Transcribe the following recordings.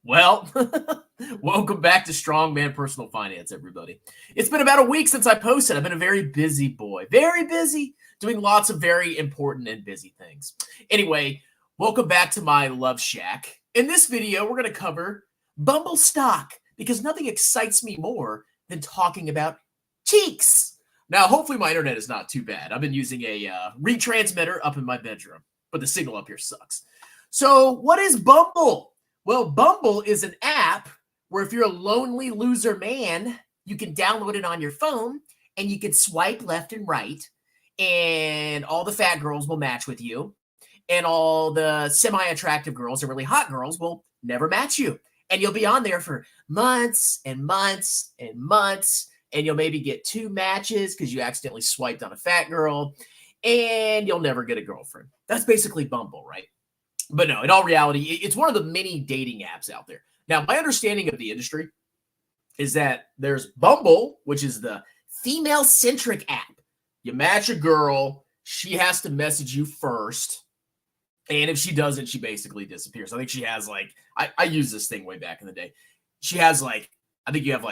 Well, welcome back to Strongman Personal Finance, everybody. It's been about a week since I posted. I've been a very busy boy, very busy, doing lots of very important and busy things. Anyway, welcome back to my Love Shack. In this video, we're going to cover Bumble stock because nothing excites me more than talking about cheeks. Now, hopefully my internet is not too bad. I've been using a retransmitter up in my bedroom, but the signal up here sucks. So what is Bumble? Well, Bumble is an app where if you're a lonely loser man, you can download it on your phone and you can swipe left and right, and all the fat girls will match with you, and all the semi-attractive girls and really hot girls will never match you. And you'll be on there for months and months and months, and you'll maybe get 2 matches because you accidentally swiped on a fat girl, and you'll never get a girlfriend. That's basically Bumble, right? But no, in all reality, it's one of the many dating apps out there. Now, my understanding of the industry is that there's Bumble, which is the female-centric app. You match a girl, she has to message you first, and if she doesn't, she basically disappears. I think she has I used this thing way back in the day. She has I think you have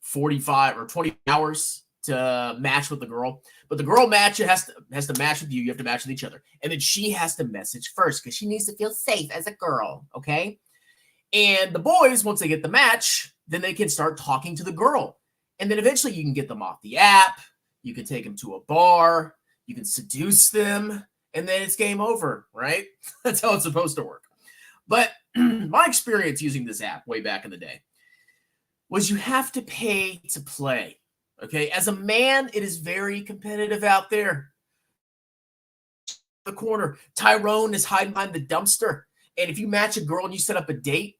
45 or 20 hours to match with the girl, but the girl has to match with you. You have to match with each other, and then she has to message first because she needs to feel safe as a girl. Okay, and the boys, once they get the match, then they can start talking to the girl, and then eventually you can get them off the app. You can take them to a bar. You can seduce them, and then it's game over. Right? That's how it's supposed to work. But my experience using this app way back in the day was you have to pay to play. Okay, as a man, it is very competitive out there. The corner, Tyrone is hiding behind the dumpster, and if you match a girl and you set up a date,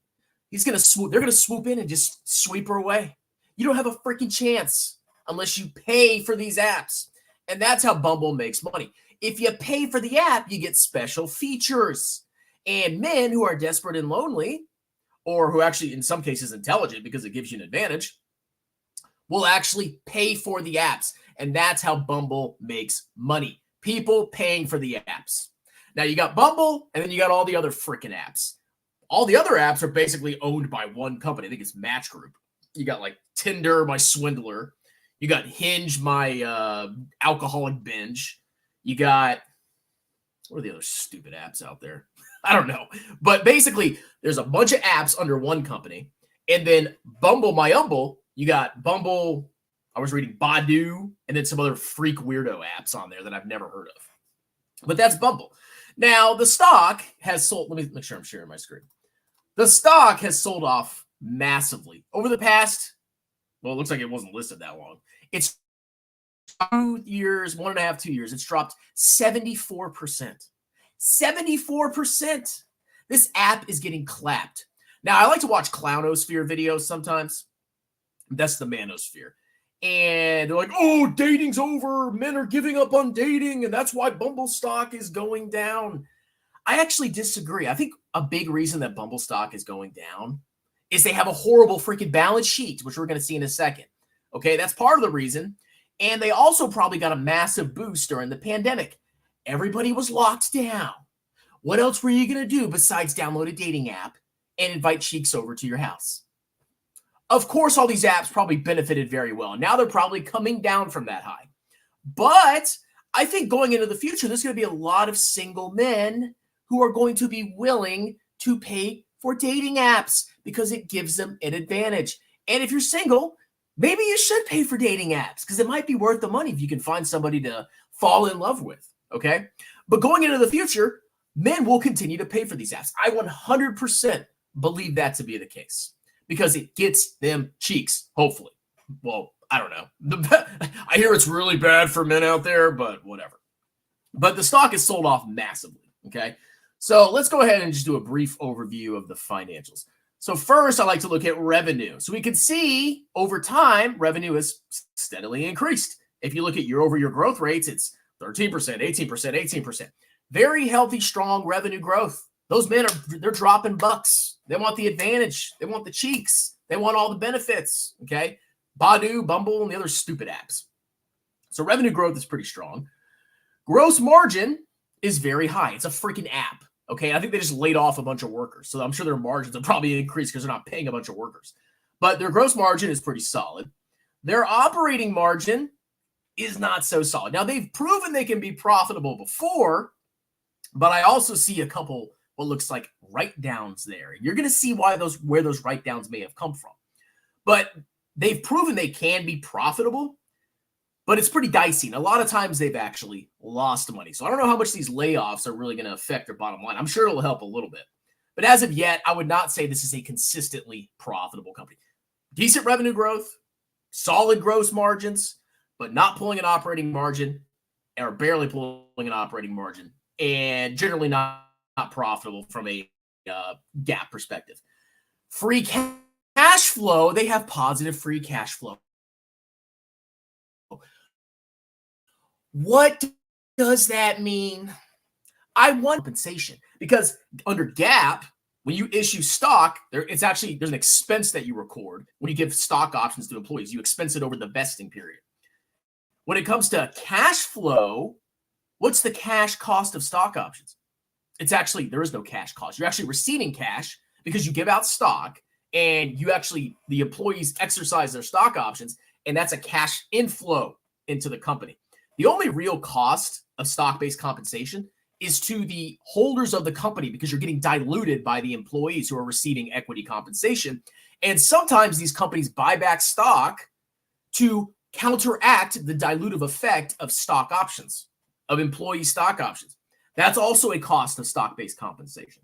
they're gonna swoop in and just sweep her away. You don't have a freaking chance unless you pay for these apps, and that's how Bumble makes money. If you pay for the app, you get special features, and men who are desperate and lonely, or who actually, in some cases, intelligent because it gives you an advantage, will actually pay for the apps. And that's how Bumble makes money. People paying for the apps. Now you got Bumble, and then you got all the other freaking apps. All the other apps are basically owned by one company. I think it's Match Group. You got Tinder, my swindler. You got Hinge, my alcoholic binge. You got, what are the other stupid apps out there? I don't know. But basically, there's a bunch of apps under one company. And then Bumble, my Umble, you got Bumble, I was reading Badu, and then some other freak weirdo apps on there that I've never heard of. But that's Bumble. Now, the stock has sold, let me make sure I'm sharing my screen. The stock has sold off massively over the past, well, it looks like it wasn't listed that long. It's 2 years, 1.5, 2 years. It's dropped 74%. 74%. This app is getting clapped. Now, I like to watch clownosphere videos sometimes. That's the manosphere. And they're like, oh, dating's over. Men are giving up on dating, and that's why Bumble stock is going down. I actually disagree. I think a big reason that Bumble stock is going down is they have a horrible freaking balance sheet, which we're going to see in a second. Okay, that's part of the reason. And they also probably got a massive boost during the pandemic. Everybody was locked down. What else were you going to do besides download a dating app and invite chicks over to your house? Of course, all these apps probably benefited very well. Now they're probably coming down from that high. But I think going into the future, there's going to be a lot of single men who are going to be willing to pay for dating apps because it gives them an advantage. And if you're single, maybe you should pay for dating apps because it might be worth the money if you can find somebody to fall in love with, okay? But going into the future, men will continue to pay for these apps. I 100% believe that to be the case. Because it gets them cheeks, hopefully. Well, I don't know. I hear it's really bad for men out there, but whatever. But the stock is sold off massively, okay? So let's go ahead and just do a brief overview of the financials. So first, I like to look at revenue. So we can see over time, revenue has steadily increased. If you look at year-over-year growth rates, it's 13%, 18%, 18%. Very healthy, strong revenue growth. Those men they're dropping bucks. They want the advantage. They want the cheeks. They want all the benefits. Okay. Badu, Bumble, and the other stupid apps. So revenue growth is pretty strong. Gross margin is very high. It's a freaking app. Okay, I think they just laid off a bunch of workers. So I'm sure their margins will probably increase because they're not paying a bunch of workers. But their gross margin is pretty solid. Their operating margin is not so solid. Now, they've proven they can be profitable before, but I also see a couple what looks like write-downs there. You're going to see where those write-downs may have come from. But they've proven they can be profitable, but it's pretty dicey. And a lot of times they've actually lost money. So I don't know how much these layoffs are really going to affect their bottom line. I'm sure it'll help a little bit. But as of yet, I would not say this is a consistently profitable company. Decent revenue growth, solid gross margins, but not pulling an operating margin or barely pulling an operating margin, and generally not profitable from a GAAP perspective. Free cash flow, they have positive free cash flow. What does that mean? I want compensation because under GAAP, when you issue stock, there's an expense that you record when you give stock options to employees. You expense it over the vesting period. When it comes to cash flow, what's the cash cost of stock options? There is no cash cost. You're actually receiving cash because you give out stock and the employees exercise their stock options, and that's a cash inflow into the company. The only real cost of stock-based compensation is to the holders of the company because you're getting diluted by the employees who are receiving equity compensation. And sometimes these companies buy back stock to counteract the dilutive effect of stock options, of employee stock options. That's also a cost of stock-based compensation.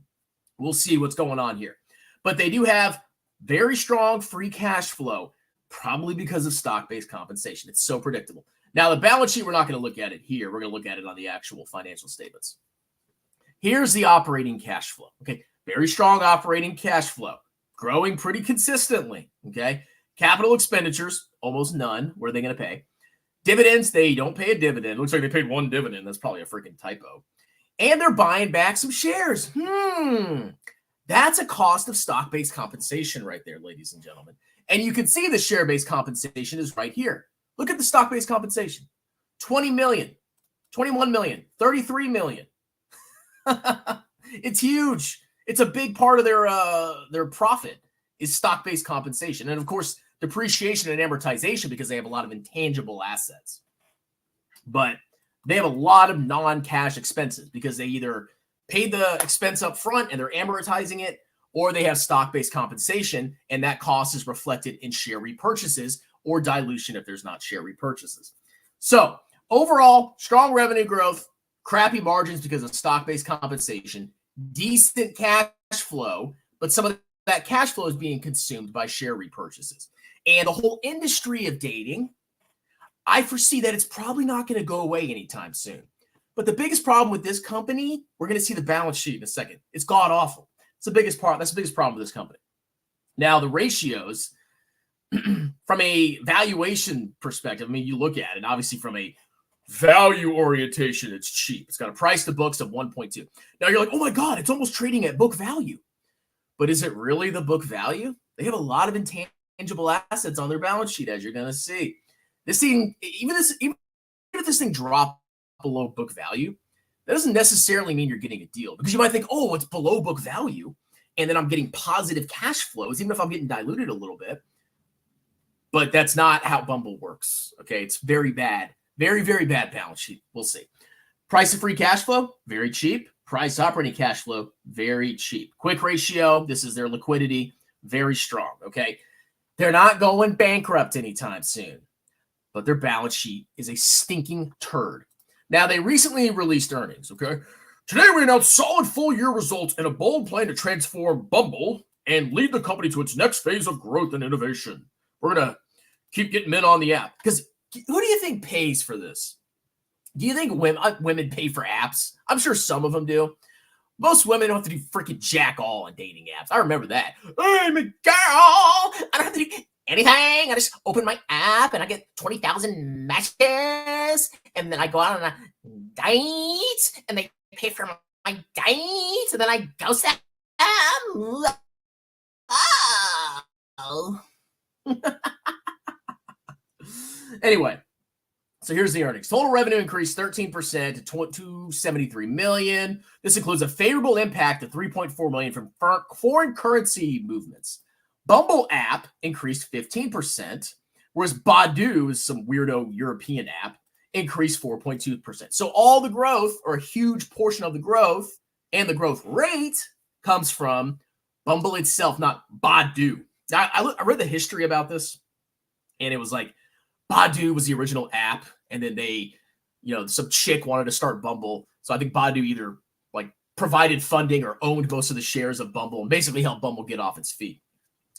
We'll see what's going on here. But they do have very strong free cash flow, probably because of stock-based compensation. It's so predictable. Now, the balance sheet, we're not going to look at it here. We're going to look at it on the actual financial statements. Here's the operating cash flow. Okay, very strong operating cash flow, growing pretty consistently. Okay, capital expenditures, almost none. What are they going to pay? Dividends, they don't pay a dividend. It looks like they paid one dividend. That's probably a freaking typo. And they're buying back some shares. That's a cost of stock-based compensation right there, ladies and gentlemen. And you can see the share-based compensation is right here. Look at the stock-based compensation. 20 million, 21 million, 33 million. It's huge. It's a big part of their profit is stock-based compensation. And of course, depreciation and amortization because they have a lot of intangible assets. But they have a lot of non-cash expenses because they either paid the expense up front and they're amortizing it, or they have stock-based compensation and that cost is reflected in share repurchases or dilution if there's not share repurchases. So overall, strong revenue growth, crappy margins because of stock-based compensation, decent cash flow, but some of that cash flow is being consumed by share repurchases. And the whole industry of dating, I foresee that it's probably not going to go away anytime soon. But the biggest problem with this company, we're going to see the balance sheet in a second. It's god awful. It's the biggest part. That's the biggest problem with this company. Now, the ratios, from a valuation perspective, I mean, you look at it, obviously from a value orientation, it's cheap. It's got a price to books of 1.2. Now you're like, oh my God, it's almost trading at book value. But is it really the book value? They have a lot of intangible assets on their balance sheet, as you're going to see. This thing, even if this thing dropped below book value, that doesn't necessarily mean you're getting a deal because you might think, oh, it's below book value, and then I'm getting positive cash flows, even if I'm getting diluted a little bit. But that's not how Bumble works. Okay, it's very bad. Very, very bad balance sheet. We'll see. Price of free cash flow, very cheap. Price operating cash flow, very cheap. Quick ratio, this is their liquidity, very strong, okay? They're not going bankrupt anytime soon, but their balance sheet is a stinking turd. Now, they recently released earnings, okay? Today, we announced solid full-year results and a bold plan to transform Bumble and lead the company to its next phase of growth and innovation. We're going to keep getting men on the app because who do you think pays for this? Do you think women pay for apps? I'm sure some of them do. Most women don't have to do freaking jack all on dating apps. I remember that. I'm a girl. I don't have to do anything. I just open my app and I get 20,000 matches. And then I go out on a date and they pay for my date. And then I ghost them. Oh. Anyway. So here's the earnings. Total revenue increased 13% to $273 million. This includes a favorable impact of $3.4 million from foreign currency movements. Bumble app increased 15%, whereas Badoo is some weirdo European app, increased 4.2%. So all the growth, or a huge portion of the growth, and the growth rate comes from Bumble itself, not Badoo. Now, I read the history about this, and it was like Badoo was the original app, and then they, some chick wanted to start Bumble. So I think Badoo either like provided funding or owned most of the shares of Bumble and basically helped Bumble get off its feet.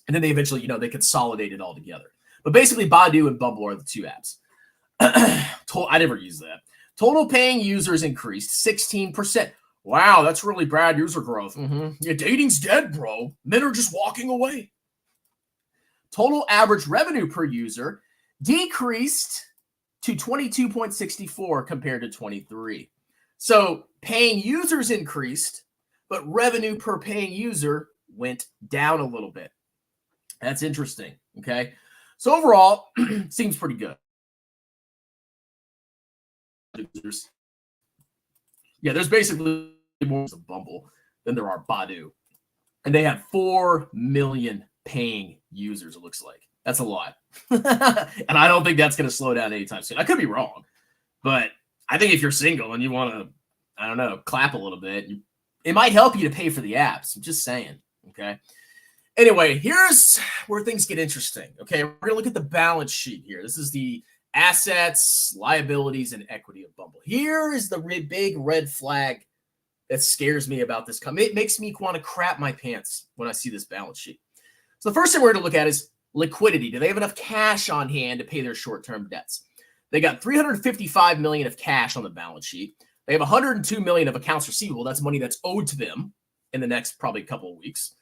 And then they eventually, they consolidated all together. But basically, Badoo and Bumble are the two apps. I never used that. Total paying users increased 16%. Wow, that's really bad user growth. Yeah, dating's dead, bro. Men are just walking away. Total average revenue per user decreased to 22.64 compared to 23. So paying users increased, but revenue per paying user went down a little bit. That's interesting, okay? So overall, seems pretty good. Yeah, there's basically more of Bumble than there are Badoo. And they have 4 million paying users, it looks like. That's a lot. And I don't think that's going to slow down anytime soon. I could be wrong. But I think if you're single and you want to, I don't know, clap a little bit, it might help you to pay for the apps. I'm just saying, okay? Anyway, here's where things get interesting, okay? We're going to look at the balance sheet here. This is the assets, liabilities, and equity of Bumble. Here is the big red flag that scares me about this company. It makes me want to crap my pants when I see this balance sheet. So the first thing we're going to look at is liquidity. Do they have enough cash on hand to pay their short-term debts? They got $355 million of cash on the balance sheet. They have $102 million of accounts receivable. That's money that's owed to them in the next probably couple of weeks,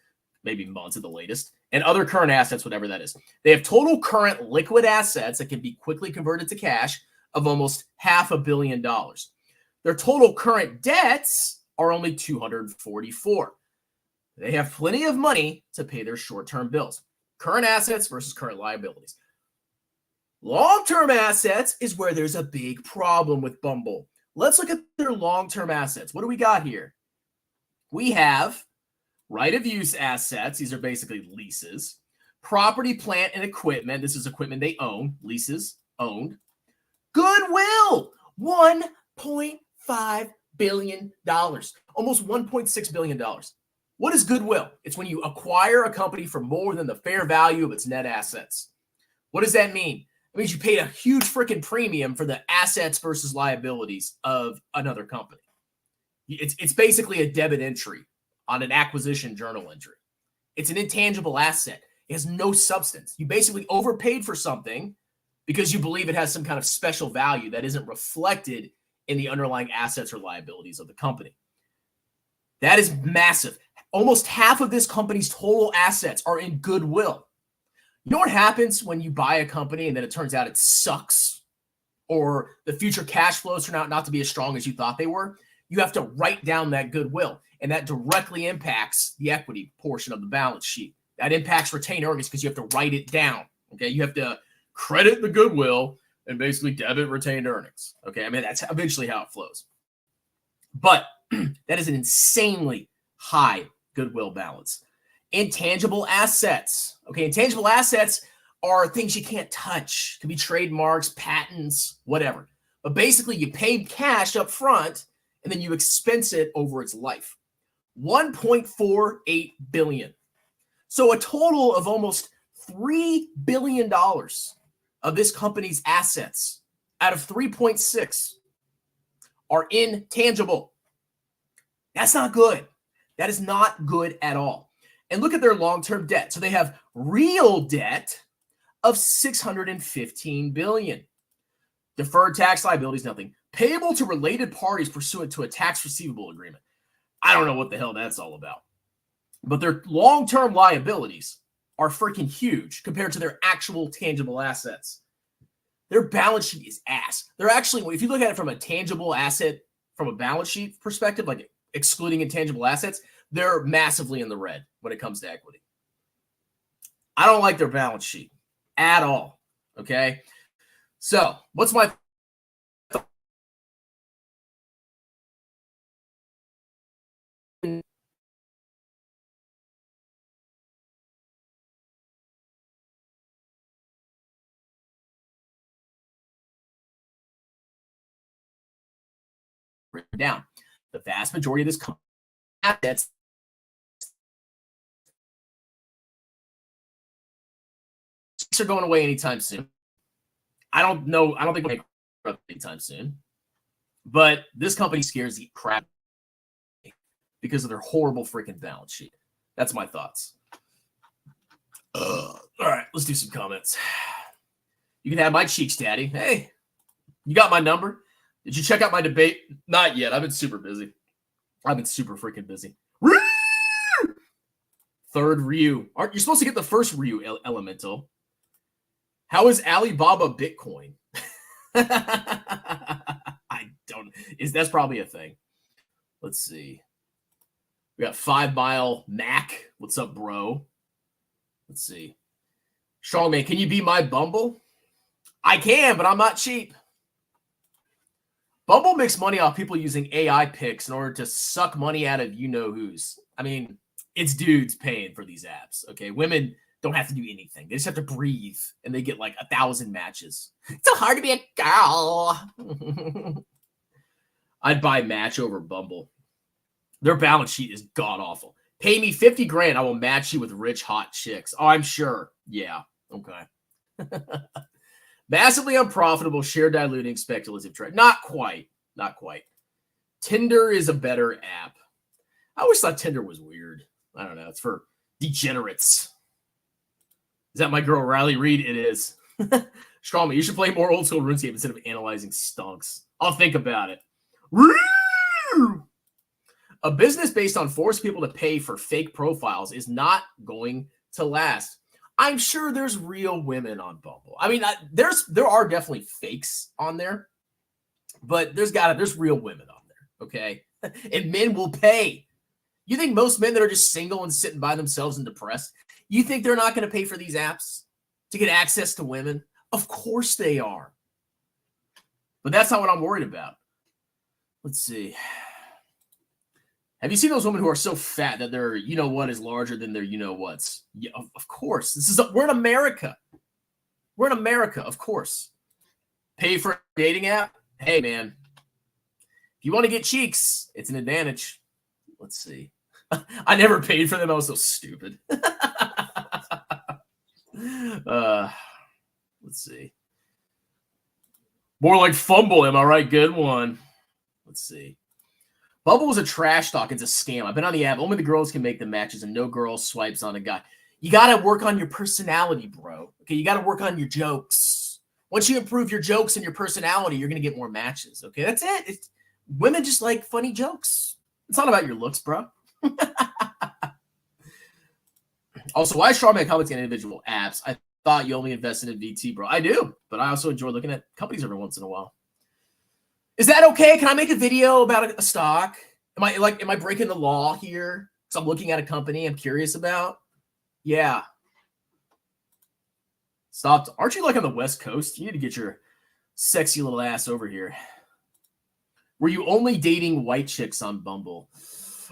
maybe months at the latest, and other current assets, whatever that is. They have total current liquid assets that can be quickly converted to cash of almost $500 million. Their total current debts are only $244. They have plenty of money to pay their short-term bills. Current assets versus current liabilities. Long-term assets is where there's a big problem with Bumble. Let's look at their long-term assets. What do we got here? We have right-of-use assets. These are basically leases. Property, plant, and equipment. This is equipment they own. Leases, owned. Goodwill, $1.5 billion. Almost $1.6 billion. What is goodwill? It's when you acquire a company for more than the fair value of its net assets. What does that mean? It means you paid a huge freaking premium for the assets versus liabilities of another company. It's basically a debit entry on an acquisition journal entry. It's an intangible asset. It has no substance. You basically overpaid for something because you believe it has some kind of special value that isn't reflected in the underlying assets or liabilities of the company. That is massive. Almost half of this company's total assets are in goodwill. You know what happens when you buy a company and then it turns out it sucks, or the future cash flows turn out not to be as strong as you thought they were? You have to write down that goodwill, and that directly impacts the equity portion of the balance sheet. That impacts retained earnings because you have to write it down. Okay, you have to credit the goodwill and basically debit retained earnings. Okay, I mean, that's eventually how it flows. But that is an insanely high goodwill balance. Intangible assets. Okay, intangible assets are things you can't touch. It could be trademarks, patents, whatever. But basically, you pay cash up front and then you expense it over its life. $1.48 billion. So a total of almost $3 billion of this company's assets out of 3.6 are intangible. That's not good. That is not good at all. And look at their long-term debt. So they have real debt of $615 billion. Deferred tax liabilities, nothing. Payable to related parties pursuant to a tax receivable agreement. I don't know what the hell that's all about. But their long-term liabilities are freaking huge compared to their actual tangible assets. Their balance sheet is ass. They're actually, if you look at it from a tangible asset, from a balance sheet perspective, like excluding intangible assets, they're massively in the red when it comes to equity. I don't like their balance sheet at all. Okay. So what's my down. The vast majority of this company assets are going away anytime soon. I don't know. I don't think we'll make it anytime soon. But this company scares the crap because of their horrible freaking balance sheet. That's my thoughts. All right, let's do some comments. You can have my cheeks, Daddy. Hey, you got my number? Did you check out my debate? Not yet. I've been super busy. I've been super freaking busy. Third Ryu. Aren't you supposed to get the first Ryu elemental? How is Alibaba Bitcoin? I don't. That's probably a thing. Let's see. We got 5 Mile Mac. What's up, bro? Let's see. Strongman, can you be my Bumble? I can, but I'm not cheap. Bumble makes money off people using AI picks in order to suck money out of you-know-whos. I mean, it's dudes paying for these apps, okay? Women don't have to do anything. They just have to breathe, and they get like 1,000 matches. It's so hard to be a girl. I'd buy Match over Bumble. Their balance sheet is god-awful. Pay me 50 grand, I will match you with rich, hot chicks. Oh, I'm sure. Yeah, okay. Massively unprofitable, share diluting, speculative trade. Not quite. Not quite. Tinder is a better app. I always thought Tinder was weird. I don't know. It's for degenerates. Is that my girl, Riley Reed? It is. Strongman, you should play more old school RuneScape instead of analyzing stunks. I'll think about it. A business based on forcing people to pay for fake profiles is not going to last. I'm sure there's real women on Bumble. I mean, there are definitely fakes on there, but there's real women on there, okay? And men will pay. You think most men that are just single and sitting by themselves and depressed, you think they're not going to pay for these apps to get access to women? Of course they are. But that's not what I'm worried about. Let's see. Have you seen those women who are so fat that their you-know-what is larger than their you-know-whats? Yeah, of course. We're in America. We're in America, of course. Pay for a dating app? Hey, man. If you want to get cheeks, it's an advantage. Let's see. I never paid for them. I was so stupid. Let's see. More like Fumble, am I right? Good one. Let's see. Bumble is a trash talk. It's a scam. I've been on the app. Only the girls can make the matches, and no girl swipes on a guy. You got to work on your personality, bro. Okay, you got to work on your jokes. Once you improve your jokes and your personality, you're going to get more matches. Okay, that's it. Women just like funny jokes. It's not about your looks, bro. Also, why is Strongman commenting on individual apps? I thought you only invested in VT, bro. I do, but I also enjoy looking at companies every once in a while. Is that okay? Can I make a video about a stock? Am I breaking the law here? Because I'm looking at a company I'm curious about. Yeah. Stop. Aren't you like on the West Coast? You need to get your sexy little ass over here. Were you only dating white chicks on Bumble?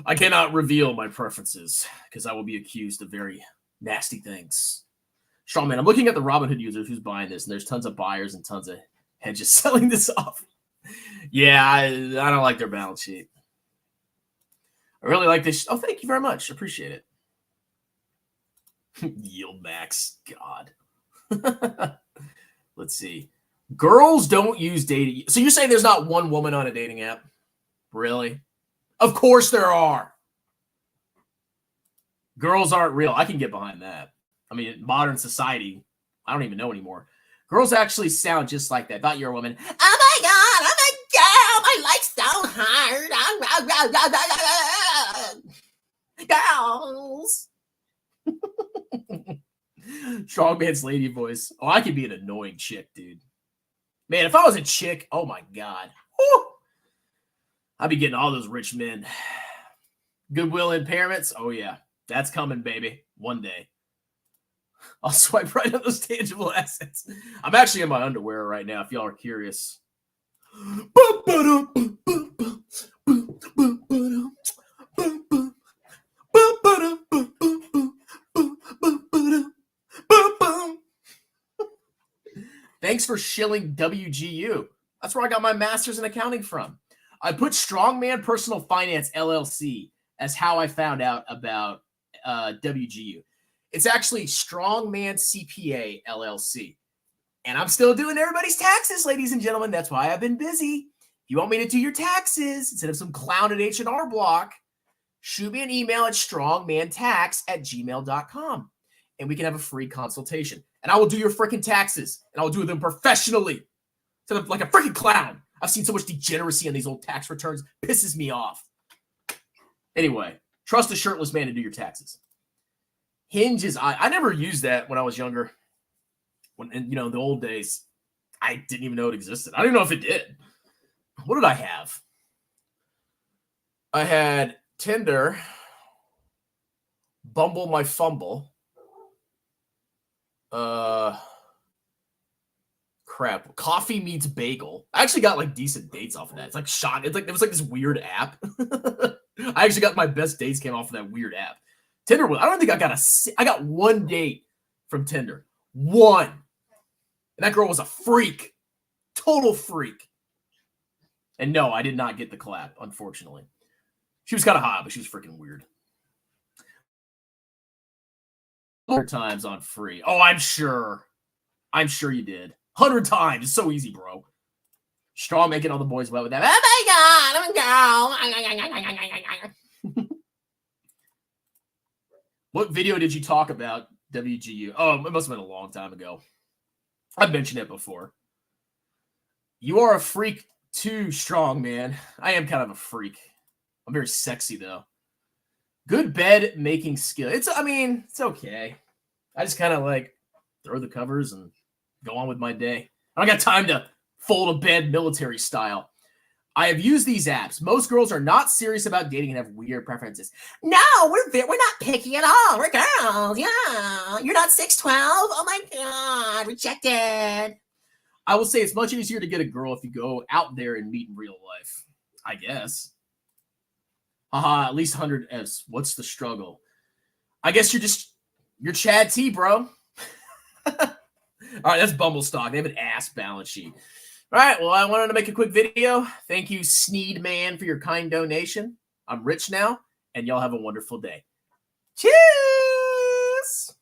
I cannot reveal my preferences because I will be accused of very nasty things. Strongman, I'm looking at the Robinhood users who's buying this, and there's tons of buyers and tons of hedges selling this off. Yeah, I don't like their balance sheet. I really like this. Oh, thank you very much. Appreciate it. Yield max. God. Let's see. Girls don't use dating. So you're saying there's not one woman on a dating app? Really? Of course there are. Girls aren't real. I can get behind that. I mean, in modern society, I don't even know anymore. Girls actually sound just like that. Thought you're a woman. Oh my God, I'm a girl. My life's so hard. Girls. Strongman's lady voice. Oh, I could be an annoying chick, dude. Man, if I was a chick, oh my God. Whew, I'd be getting all those rich men. Goodwill impairments. Oh yeah, that's coming, baby. One day. I'll swipe right on those tangible assets. I'm actually in my underwear right now, if y'all are curious. Thanks for shilling WGU. That's where I got my master's in accounting from. I put Strongman Personal Finance LLC as how I found out about WGU. It's actually Strongman CPA LLC. And I'm still doing everybody's taxes, ladies and gentlemen. That's why I've been busy. If you want me to do your taxes instead of some clown at H&R Block, shoot me an email at strongmantax@gmail.com. And we can have a free consultation. And I will do your freaking taxes. And I will do them professionally. Instead of like a freaking clown. I've seen so much degeneracy on these old tax returns. Pisses me off. Anyway, trust a shirtless man to do your taxes. Hinge is, I never used that when I was younger. When, in the old days, I didn't even know it existed. I don't even know if it did. What did I have? I had Tinder, Bumble My Fumble, crap, Coffee Meets Bagel. I actually got like decent dates off of that. It's like shot. It was like this weird app. I actually got my best dates came off of that weird app. Tinder. I don't think I got one date from Tinder. One. And that girl was a freak. Total freak. And no, I did not get the clap, unfortunately. She was kind of hot, but she was freaking weird. Times on free. Oh, I'm sure. I'm sure you did. 100 times. It's so easy, bro. Strong making all the boys wet with that. Oh my God. What video did you talk about, WGU? Oh, it must have been a long time ago. I've mentioned it before. You are a freak too, Strong man. I am kind of a freak. I'm very sexy, though. Good bed making skill. It's okay. I just kind of like throw the covers and go on with my day. I don't got time to fold a bed military style. I have used these apps. Most girls are not serious about dating and have weird preferences. No, we're not picky at all. We're girls. Yeah. You're not 6'12". Oh my God. Rejected. I will say it's much easier to get a girl if you go out there and meet in real life. I guess. Haha, at least 100 Fs. What's the struggle? I guess you're Chad T, bro. All right, that's Bumble stock. They have an ass balance sheet. All right, well, I wanted to make a quick video. Thank you, Sneed Man, for your kind donation. I'm rich now, and y'all have a wonderful day. Cheers!